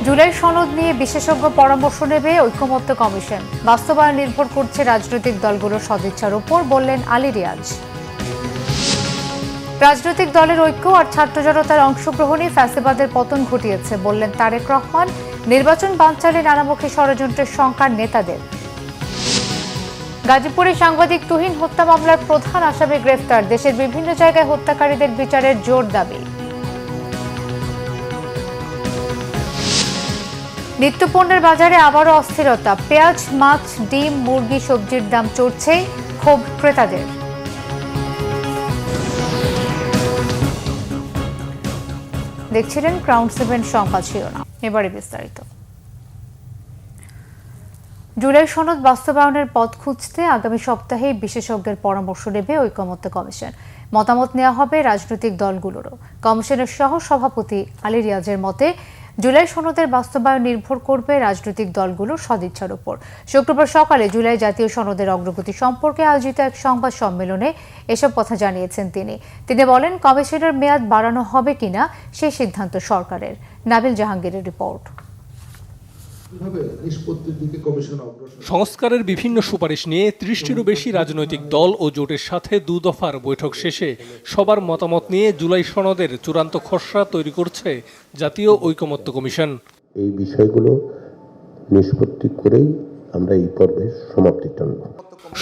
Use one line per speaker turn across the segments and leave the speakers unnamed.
জুলাই সনদ নিয়ে বিশেষজ্ঞ পরামর্শ নেবে ঐকমত্য কমিশন। বাস্তবায়ন নির্ভর করছে রাজনৈতিক দলগুলোর সদিচ্ছার উপর, বললেন আলী রিয়াজ। রাজনৈতিক দলের ঐক্য আর ছাত্র জনতার অংশগ্রহণই ফ্যাসিবাদের পতন ঘটিয়েছে, বললেন তারেক রহমান। নির্বাচন বানচালে নানামুখী ষড়যন্ত্রের শঙ্কা নেতাদের। গাজীপুরে সাংবাদিক তুহিন হত্যা মামলার প্রধান আসামি গ্রেফতার। দেশের বিভিন্ন জায়গায় হত্যাকারীদের বিচারের জোর দাবি। নিত্যপণ্যের বাজারে আবারও অস্থিরতা। পেঁয়াজ, মাছ, ডিম, মুরগি, সবজির দাম চড়ছে, ক্ষোভ ক্রেতাদের। দেখছিলেন ক্রাউন 7 সংবাদ শিরোনাম, এবারে বিস্তারিত। জুলাই সনদ বাস্তবায়নের পথ খুঁজতে আগামী সপ্তাহে বিশেষজ্ঞের পরামর্শ নেবে ঐকমত্য কমিশন। মতামত নেওয়া হবে রাজনৈতিক দলগুলোরও। কমিশনের সহ সভাপতি আলী রিয়াজের মতে, জুলাই সনদের বাস্তবায়ন নির্ভর করবে রাজনৈতিক দলগুলোর সদিচ্ছার উপর। শুক্রবার সকালে জুলাই জাতীয় সনদের অগ্রগতি সম্পর্কে আয়োজিত এক সংবাদ সম্মেলনে এসব কথা জানিয়েছেন তিনি বলেন, কমিশনের মেয়াদ বাড়ানো হবে কিনা সেই সিদ্ধান্ত সরকারের। নাবিল জাহাঙ্গীরের রিপোর্ট।
সংস্কারের বিভিন্ন সুপারিশ নিয়ে ৩০টিরও বেশি রাজনৈতিক দল ও জোটের সাথে ২ দফার বৈঠক শেষে সবার মতামত নিয়ে জুলাই সনদের চূড়ান্ত খসড়া তৈরি করছে জাতীয় ঐকমত্য কমিশন।
এই বিষয়গুলো নিষ্পত্তি করেই আমরা এই পর্বের সমাপ্তি টানব।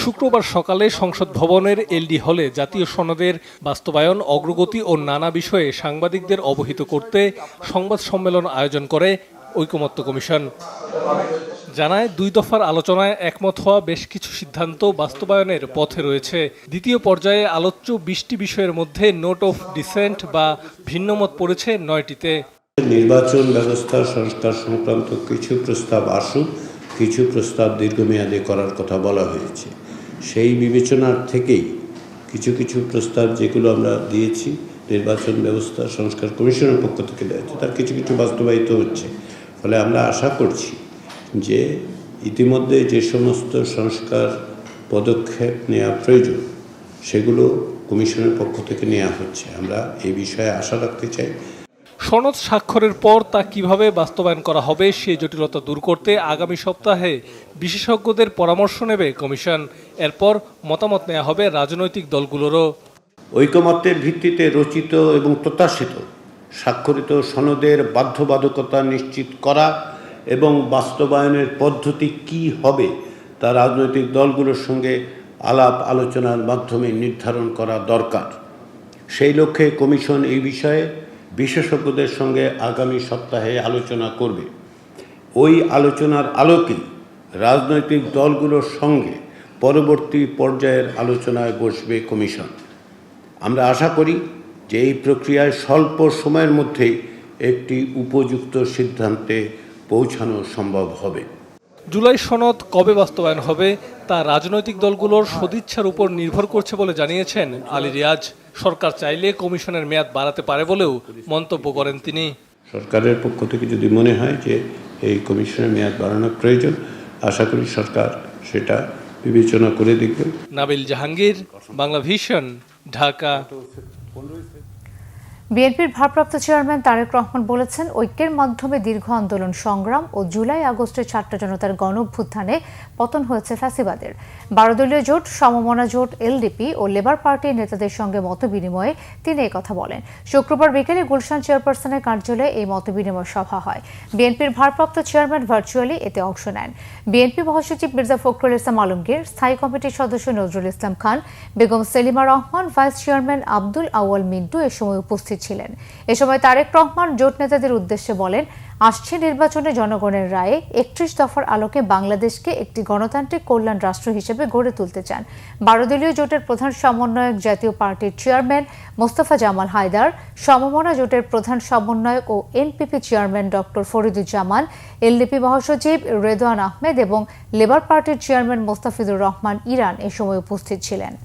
শুক্রবার সকালে সংসদ ভবনের এলডি হলে জাতীয় সনদের বাস্তবায়ন, অগ্রগতি ও নানা বিষয়ে সাংবাদিকদের অবহিত করতে সংবাদ সম্মেলন আয়োজন করে ঐকমত্য কমিশন। জানায়, ২ দফার আলোচনায় একমত হওয়া বেশ কিছু সিদ্ধান্ত বাস্তবায়নের পথে রয়েছে। দ্বিতীয় পর্যায়ে আলোচ্য ২০টি বিষয়ের মধ্যে নোট অফ ডিসেন্ট বা ভিন্নমত পড়েছে ৯টিতে।
নির্বাচন ব্যবস্থা সংস্কার সংক্রান্ত কিছু প্রস্তাব আসুক, কিছু প্রস্তাব দীর্ঘমেয়াদে করার কথা বলা হয়েছে। সেই বিবেচনার থেকেই কিছু কিছু প্রস্তাব যেগুলো আমরা দিয়েছি নির্বাচন ব্যবস্থা সংস্কার কমিশনের পক্ষ থেকে দেওয়া হচ্ছে, তার কিছু কিছু বাস্তবায়িত হচ্ছে। ফলে আমরা আশা করছি যে ইতিমধ্যে যে সমস্ত সংস্কার পদক্ষেপ নেওয়া প্রয়োজন সেগুলো কমিশনের পক্ষ থেকে নেওয়া হচ্ছে। আমরা এই বিষয়ে আশা রাখতে চাই।
সনদ স্বাক্ষরের পর তা কিভাবে বাস্তবায়ন করা হবে সেই জটিলতা দূর করতে আগামী সপ্তাহে বিশেষজ্ঞদের পরামর্শ নেবে কমিশন। এরপর মতামত নেওয়া হবে রাজনৈতিক দলগুলোরও।
ঐকমত্যের ভিত্তিতে রচিত এবং প্রত্যাশিত স্বাক্ষরিত সনদের বাধ্যবাধকতা নিশ্চিত করা এবং বাস্তবায়নের পদ্ধতি কি হবে তা রাজনৈতিক দলগুলোর সঙ্গে আলাপ আলোচনার মাধ্যমে নির্ধারণ করা দরকার। সেই লক্ষ্যে কমিশন এই বিষয়ে বিশেষজ্ঞদের সঙ্গে আগামী সপ্তাহে আলোচনা করবে। ওই আলোচনার আলোকেই রাজনৈতিক দলগুলোর সঙ্গে পরবর্তী পর্যায়ের আলোচনায় বসবে কমিশন। আমরা আশা করি যে এই প্রক্রিয়ায় স্বল্প সময়ের মধ্যেই একটি উপযুক্ত সিদ্ধান্তে পৌঁছানো সম্ভব হবে।
জুলাই সনদ কবে বাস্তবায়ন হবে তা রাজনৈতিক দলগুলোর সদিচ্ছার উপর নির্ভর করছে বলে জানিয়েছেন আলী রিয়াজ। সরকার চাইলে কমিশনের মেয়াদ বাড়াতে পারে বলেও মন্তব্য করেন তিনি।
সরকারের পক্ষ থেকে যদি মনে হয় যে এই কমিশনের মেয়াদ বাড়ানোর প্রয়োজন, আশা করি সরকার সেটা বিবেচনা করে দেখবে।
নাবিল জাহাঙ্গীর, বাংলা ভিশন, ঢাকা।
বিএনপির ভারপ্রাপ্ত চেয়ারম্যান তারেক রহমান বলেছেন, ঐক্যের মাধ্যমে দীর্ঘ আন্দোলন সংগ্রাম ও জুলাই আগস্টের ছাত্র জনতার গণঅভ্যুত্থানে পতন হয়েছে ফ্যাসিবাদের। 12 দলীয় জোট, সমমনা জোট, এলডিপি ও লেবার পার্টির নেতাদের সঙ্গে মতবিনিময়ে তিনি একথা বলেন। শুক্রবার বিকেলে গুলশান চেয়ারপারসনের কার্যালয়ে এই মতবিনিময় সভা হয়। বিএনপির ভারপ্রাপ্ত চেয়ারম্যান ভার্চুয়ালি এতে অংশ নেন। বিএনপি মহাসচিব মির্জা ফখরুল ইসলাম আলমগীর, স্থায়ী কমিটির সদস্য নজরুল ইসলাম খান, বেগম সেলিমা রহমান, ভাইস চেয়ারম্যান আব্দুল আউয়াল মিন্টু এ সময় উপস্থিত ছিলেন। এ সময় তারেক রহমান জোট নেতাদের উদ্দেশ্যে বলেন, আসছে নির্বাচনে জনগণের রায়ে 31 দফার আলোকে বাংলাদেশকে একটি গণতান্ত্রিক কল্যাণ রাষ্ট্র হিসেবে গড়ে তুলতে চান। 12 দলীয় জোটের প্রধান সমন্বয়ক জাতীয় পার্টির চেয়ারম্যান মোস্তফা জামাল হায়দার, সমমনা জোটের প্রধান সমন্বয়ক ও NPP chairman doctor Fariduzzaman, LDP মহাসচিব রেদওয়ান আহমেদ এবং লেবার পার্টির চেয়ারম্যান মোস্তাফিজুর রহমান ইরান এ সময় উপস্থিত ছিলেন।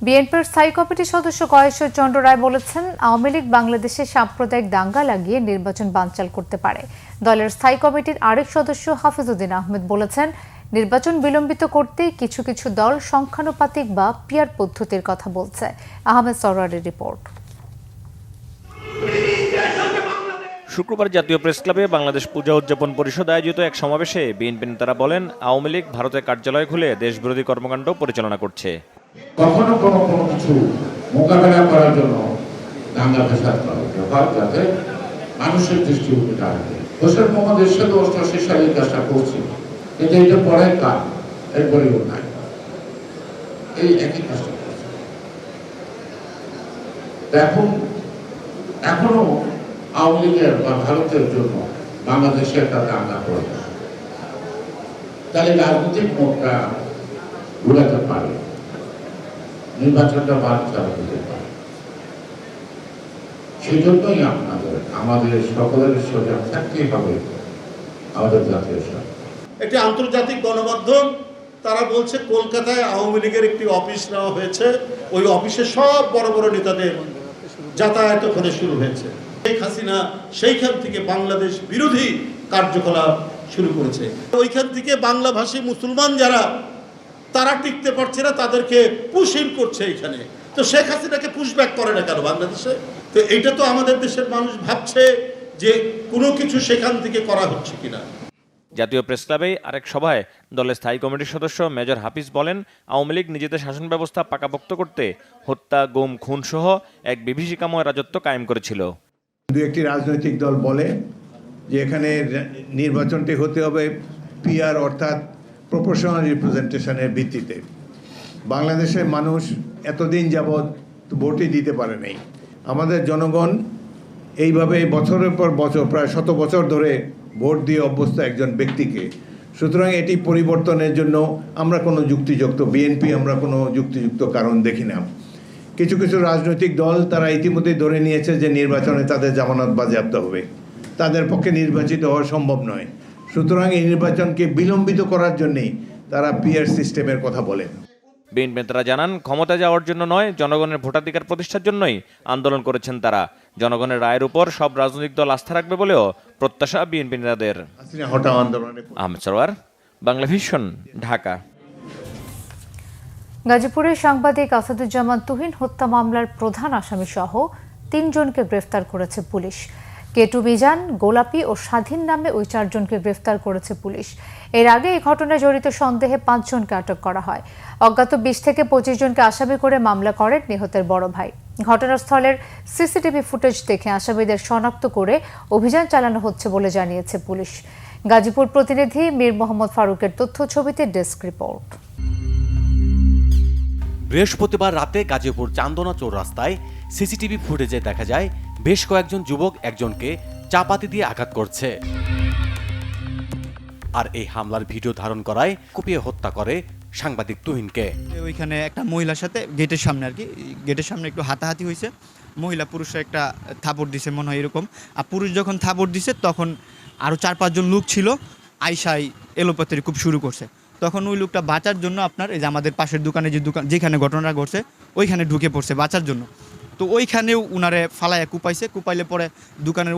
বিএনপির স্থায়ী কমিটির সদস্য গয়েশ্বর চন্দ্র রায় বলেছেন, আওয়ামী লীগ বাংলাদেশে সাম্প্রদায়িক দাঙ্গা লাগিয়ে নির্বাচন বানচাল করতে পারে। দলের স্থায়ী কমিটির আরেক সদস্য হাফিজউদ্দিন আহমেদ বলেছেন, নির্বাচন বিলম্বিত করতে কিছু কিছু দল সংখ্যানুপাতিক বা পিয়ার পদ্ধতির কথা বলছে। আহমেদ সরওয়ারের রিপোর্ট।
শুক্রবার জাতীয় প্রেস ক্লাবে বাংলাদেশ পূজা উদযাপন পরিষদ আয়োজিত এক সমাবেশে বিএনপি নেতারা বলেন, আওয়ামী লীগ ভারতে কার্যালয় খুলে দেশবিরোধী কর্মকাণ্ড পরিচালনা করছে।
কখনো কোনো কিছু মোকাবেলা করার জন্য দাঙ্গা ফ্যাসাদ করা হয়, যাতে মানুষের দৃষ্টিভঙ্গি আসবে। হোসেন মোহাম্মদ এরশাদ 88 সালে কাজটা করছিল, কিন্তু এটা পরে কাজ এরপরেও নাই, এই একই কাজটা করছে। এখন এখনো আওয়ামী লীগের বা ভারতের জন্য বাংলাদেশে একটা দাঙ্গা করে, তাহলে রাজনৈতিক মোড়টা ঘুরাতে পারে, নির্বাচনটা বাদ চালাতে পারে। সেই জন্যই আমাদের সকলের সজাগ থাকতেই হবে আমাদের জাতীয় স্বার্থে।
একটি আন্তর্জাতিক গণমাধ্যম তারা বলছে কলকাতায় আওয়ামী লীগের একটি অফিস নেওয়া হয়েছে, ওই অফিসে সব বড় বড় নেতাদের যাতায়াত ওখানে শুরু হয়েছে। শেখ হাসিনা সেইখান থেকে বাংলাদেশ বিরোধী কার্যকলাপ শুরু করেছে। ওইখান থেকে বাংলাভাষী মুসলমান যারা তারা টিকতে পারছে না, তাদেরকে পুশিং করছে এখানে। তো শেখ হাসিনাকে পুশব্যাক করে না কেন বাংলাদেশে? তো এইটা তো আমাদের দেশের মানুষ ভাবছে যে কোনো কিছু সেখান থেকে করা হচ্ছে কিনা।
জাতীয় প্রেস ক্লাবে আরেক সভায় দলের স্থায়ী কমিটির সদস্য মেজর হাফিজ বলেন, আওয়ামী লীগ নিজেদের শাসন ব্যবস্থা পাকাপোক্ত করতে হত্যা, গুম, খুন সহ এক বিভীষিকাময় রাজত্ব কায়েম করেছিল।
দু একটি রাজনৈতিক দল বলে যে এখানে নির্বাচনটি হতে হবে পিআর অর্থাৎ প্রপোর্শনাল রিপ্রেজেন্টেশনের ভিত্তিতে। বাংলাদেশের মানুষ এতদিন যাবৎ ভোটই দিতে পারে নাই। আমাদের জনগণ এইভাবে বছরের পর বছর, প্রায় 100 বছর ধরে ভোট দিয়ে অভ্যস্ত একজন ব্যক্তিকে। সুতরাং এটি পরিবর্তনের জন্য আমরা কোনো যুক্তিযুক্ত বিএনপি আমরা কোনো যুক্তিযুক্ত কারণ দেখি না। কিছু কিছু রাজনৈতিক দল তারা ইতিমধ্যেই ধরে নিয়েছে যে নির্বাচনে তাদের জামানত বাজেয়াপ্ত হবে, তাদের পক্ষে নির্বাচিত হওয়া সম্ভব নয়। সুতরাং এই নির্বাচনকে বিলম্বিত করার জন্যেই তারা পিআর সিস্টেমের কথা বলেন।
বিএনপি নেতারা জানান, ক্ষমতা যাওয়ার জন্য নয়, জনগণের ভোটাধিকার প্রতিষ্ঠার জন্যই আন্দোলন করেছেন তারা। জনগণের রায়ের উপর সব রাজনৈতিক দল আস্থা রাখবে বলেও প্রত্যাশা বিএনপি নেতাদের। আহমেদ সরওয়ার, বাংলা ভিশন, ঢাকা।
গাজীপুরের সাংবাদিক আসাদুজ্জামান তুহিন হত্যা মামলার প্রধান আসামি সহ 3 জনকে গ্রেফতার করেছে পুলিশ। কেটু মিজান, গোলাপি ও স্বাধীন নামে ওই 4 জনকে গ্রেফতার করেছে পুলিশ। এর আগে এই ঘটনায় জড়িত সন্দেহে 5 জনকে আটক করা হয়। অজ্ঞাত 20 থেকে 25 জনকে আসামি করে মামলা করেন নিহতের বড় ভাই। ঘটনাস্থলের সিসিটিভি ফুটেজ দেখে আসামিদের শনাক্ত করে অভিযান চালানো হচ্ছে বলে জানিয়েছে পুলিশ। গাজীপুর প্রতিনিধি মীর মোহাম্মদ ফারুকের তথ্য ছবিতে ডেস্ক রিপোর্ট।
বৃহস্পতিবার রাতে গাজীপুর চান্দনা চৌরাস্তায় সিসিটিভি ফুটেজে দেখা যায় বেশ কয়েকজন যুবক একজনকে চাপাতি দিয়ে আঘাত করছে। আর এই হামলার ভিডিও ধারণ করায় কুপিয়ে হত্যা করে সাংবাদিক তুহিনকে।
ওইখানে একটা মহিলার সাথে গেটের সামনে আর কি, গেটের সামনে একটু হাতাহাতি হয়েছে। মহিলা পুরুষরা একটা থাপড় দিছে মনে হয় এরকম। আর পুরুষ যখন থাপড় দিছে তখন আরও 4-5 জন লোক ছিল, আইসাই এলোপাতারি খুব শুরু করছে। তখন ওই লোকটা বাঁচার জন্য আপনার এই যে আমাদের পাশের দোকানে যেখানে ঘটনাটা ঘটছে ওইখানে ঢুকে পড়ছে বাঁচার জন্য। তো ওইখানেও উনারে ফালাইয়া কুপাইলে পরে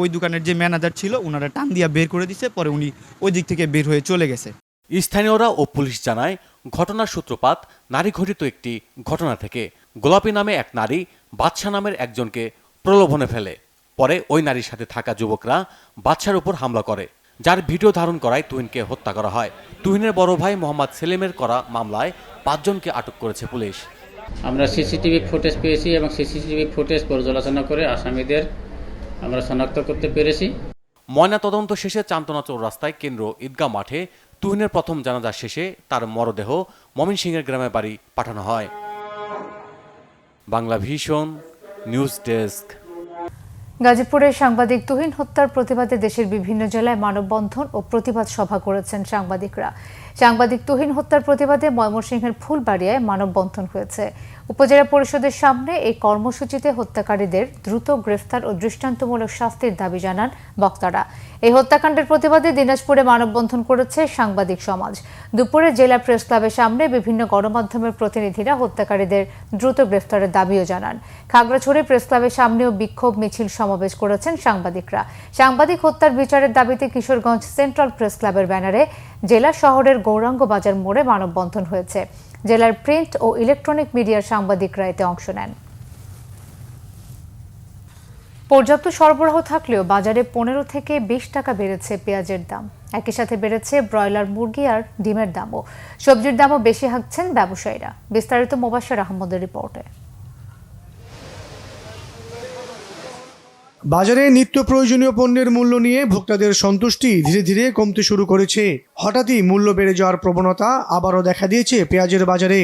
ওই দোকানের যে ম্যানেজার ছিল উনারা টান দিয়া বের করে দিছে। পরে উনি ওই দিক থেকে বের হয়ে চলে গেছে।
স্থানীয়রা ও পুলিশ জানায় ঘটনার সূত্রপাত নারী ঘটিত একটি ঘটনা থেকে। গোলাপী নামে এক নারী বাদশা নামের একজনকে প্রলোভনে ফেলে। পরে ওই নারীর সাথে থাকা যুবকরা বাদশার উপর হামলা করে, যার ভিডিও ধারণ করায় তুহিনকে হত্যা করা হয়। তুহিনের বড় ভাই মোহাম্মদ সেলিমের করা মামলায় 5 জনকে আটক করেছে পুলিশ।
আমরা সিসিটিভি ফুটেজ পেয়েছি এবং সিসিটিভি ফুটেজ পর্যালোচনা করে আসামিদের আমরা শনাক্ত করতে পেরেছি।
ময়নাতদন্ত শেষে চান্দনা চৌরাস্তায় কেন্দ্র ঈদগাহ মাঠে তুহিনের প্রথম জানাজা শেষে তার মরদেহ ময়মনসিংহের গ্রামের বাড়ি পাঠানো হয়। Bangla vision news desk.
গাজীপুরের সাংবাদিক তুহিন হত্যার প্রতিবাদে দেশের বিভিন্ন জেলায় মানববন্ধন ও প্রতিবাদ সভা করেছেন সাংবাদিকরা। সাংবাদিক তুহিন হত্যার প্রতিবাদে ময়মনসিংহের ফুলবাড়িয়ায় মানববন্ধন হয়েছে। উপজেলা পরিষদের সামনে এই কর্মসূচিতে হত্যাকারীদের দ্রুত গ্রেফতার ও দৃষ্টান্তমূলক শাস্তির দাবি জানান বক্তারা। এই হত্যাকাণ্ডের প্রতিবাদে দিনাজপুরে মানববন্ধন করেছে সাংবাদিক সমাজ। দুপুরে জেলা প্রেস ক্লাবের সামনে বিভিন্ন গণমাধ্যমের প্রতিনিধিরা হত্যাকারীদের দ্রুত গ্রেফতারের দাবিও জানান। খাগড়াছড়ি প্রেস ক্লাবের সামনেও বিক্ষোভ মিছিল সমাবেশ করেছেন সাংবাদিকরা। সাংবাদিক হত্যার বিচারের দাবিতে কিশোরগঞ্জ সেন্ট্রাল প্রেস ক্লাবের ব্যানারে জেলা শহরের গৌরাঙ্গ বাজার মোড়ে মানববন্ধন হয়েছে। জেলার প্রিন্ট ও ইলেকট্রনিক মিডিয়ার সাংবাদিকরা এতে অংশ নেন। পর্যাপ্ত সরবরাহ থাকলেও বাজারে 15 থেকে 20 টাকা বেড়েছে পেঁয়াজের দাম। একই সাথে বেড়েছে ব্রয়লার মুরগি আর ডিমের দামও। সবজির দামও বেশি হাঁকছেন ব্যবসায়ীরা। বিস্তারিত মোবাশ্বের আহমদের রিপোর্টে।
বাজারে নিত্য প্রয়োজনীয় পণ্যের মূল্য নিয়ে ভোক্তাদের সন্তুষ্টি ধীরে ধীরে কমতে শুরু করেছে। হঠাৎই মূল্য বেড়ে যাওয়ার প্রবণতা আবারও দেখা দিয়েছে পেঁয়াজের বাজারে।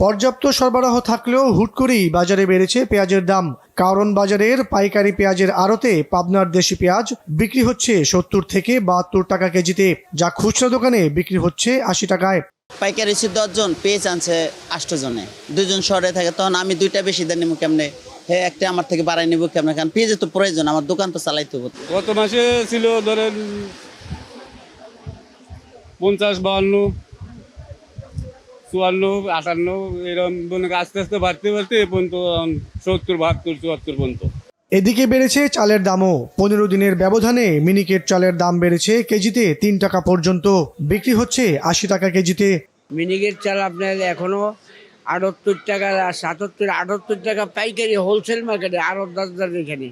পর্যাপ্ত সরবরাহ থাকলেও হুট করেই বাজারে বেড়েছে পেঁয়াজের দাম। কারণ বাজারের পাইকারি পেঁয়াজের আড়তে পাবনার দেশি পেঁয়াজ বিক্রি হচ্ছে 70 থেকে 72 টাকা কেজিতে, যা খুচরা দোকানে বিক্রি হচ্ছে 80 টাকায়।
পাইকারি 10 জন, পেঁয়াজ আনছে 8 জনে, 2 জন শহরে থাকে, তখন আমি 2টা বেশি দেন নিব কেমনে? হ্যাঁ, একটা আমার থেকে বাড়াই নিব কেমনে? কারণ পেঁয়াজের তো প্রয়োজন, আমার দোকান তো চালাইতে হবে।
গত মাসে ছিল ধরেন 50, 52, 54, 58 এরকম আস্তে আস্তে বাড়তে বাড়তে এ পর্যন্ত 70, 72, 74 পর্যন্ত।
এদিকে বেড়েছে চালের দামও। 15 দিনের ব্যবধানে মিনিকেট চালের দাম বেড়েছে কেজিতে 3 টাকা পর্যন্ত, বিক্রি হচ্ছে 80 টাকা কেজিতে।
মিনিকেট চাল আপনার এখনো 78 টাকা, 77, 78 টাকা পাইকারি হোলসেল মার্কেটে, আরো 10 এখানে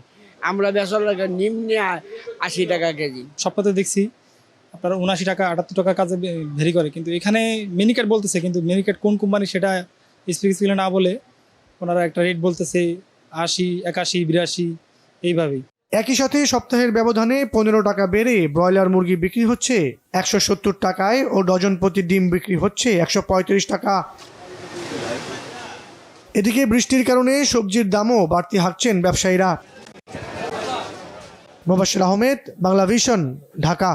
আমরা বেচা লাগে নিম্নে 80 টাকা কেজি।
সপ্তাহে দেখছি আপনার 79 টাকা, 78 টাকা কাজে ভেরি করে, কিন্তু এখানে মিনিকেট বলতেছে, কিন্তু মিনিকেট কোন কোম্পানি সেটা স্পেসিফিক্যালি না বলে ওনারা একটা রেট বলতেছে 80, 81, 82 এইভাবেই।
একই সাথে সপ্তাহের ব্যবধানে 15 টাকা বেড়ে ব্রয়লার মুরগি বিক্রি হচ্ছে 170 টাকায় ও ডজন প্রতি ডিম বিক্রি হচ্ছে 135 টাকা। এদিকে বৃষ্টির কারণে সবজির দামও বাড়তি হাঁকছেন ব্যবসায়ীরা। মোবাশ্বের আহমেদ, বাংলা ভিশন, ঢাকা।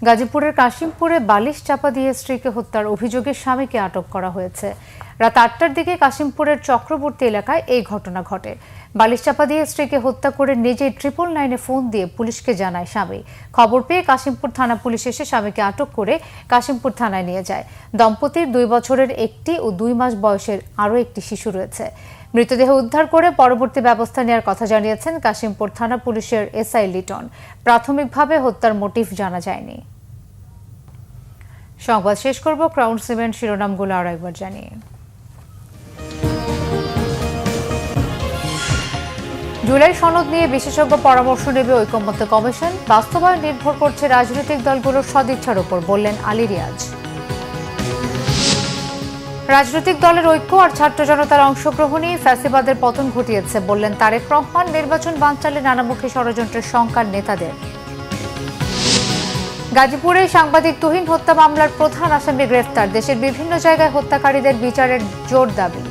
গাজীপুরের কাশিমপুরে বালিশ চাপা দিয়ে স্ত্রীকে হত্যার অভিযোগে স্বামীকে আটক করা হয়েছে। রাত 8টার দিকে কাশিমপুরের চক্রবর্তী এলাকায় এই ঘটনা ঘটে। বালিশ চাপা দিয়ে স্ত্রীকে হত্যা করে নিজেই 999-এ ফোন দিয়ে পুলিশকে জানায় স্বামী। খবর পেয়ে কাশিমপুর থানা পুলিশ এসে স্বামীকে আটক করে কাশিমপুর থানায় নিয়ে যায়। দম্পতির 2 বছরের একটি ও 2 মাস বয়সের আরও একটি শিশু রয়েছে। মৃতদেহ উদ্ধার করে পরবর্তী ব্যবস্থা নেওয়ার কথা জানিয়েছেন কাশিমপুর থানা পুলিশের এসআই লিটন। প্রাথমিকভাবে হত্যার মোটিভ জানা যায়নি। সংবাদ শেষ করব ক্রাউন সিমেন্ট শিরোনামগুলো আর একবার জানিয়ে। জুলাই সনদ নিয়ে বিশেষজ্ঞ পরামর্শ নেবে ঐকমত্য কমিশন। বাস্তবায়ন নির্ভর করছে রাজনৈতিক দলগুলোর সদিচ্ছার উপর, বললেন আলী রিয়াজ। রাজনৈতিক দলের ঐক্য আর ছাত্র জনতার অংশগ্রহণই ফ্যাসিবাদের পতন ঘটিয়েছে, বললেন তারেক রহমান। নির্বাচন বানচালে নানামুখী ষড়যন্ত্রের শঙ্কার নেতাদের। গাজীপুরে সাংবাদিক তুহিন হত্যা মামলার প্রধান আসামি গ্রেফতার। দেশের বিভিন্ন জায়গায় হত্যাকারীদের বিচারের জোর দাবি।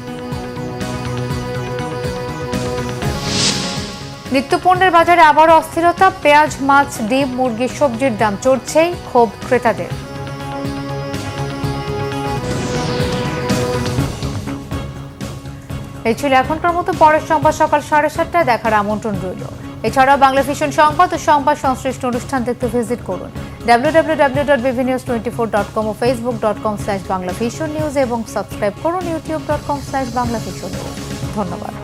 নিত্যপণ্যের বাজারে আবারও অস্থিরতা। পেঁয়াজ, মাছ, ডিম, মুরগি, সবজির দাম চড়ছেই, ক্ষোভ ক্রেতাদের। এই ছিল এখনকার মতো। পরের সংবাদ সকাল 7:30টায় দেখার আমন্ত্রণ রইল। এছাড়াও বাংলা ভিশন সংবাদ ও সংবাদ সংশ্লিষ্ট অনুষ্ঠান দেখতে ভিজিট করুন www.bvnews24.com ও facebook.com/banglavisionnews এবং সাবস্ক্রাইব করুন youtube.com/banglavisionnews। ধন্যবাদ।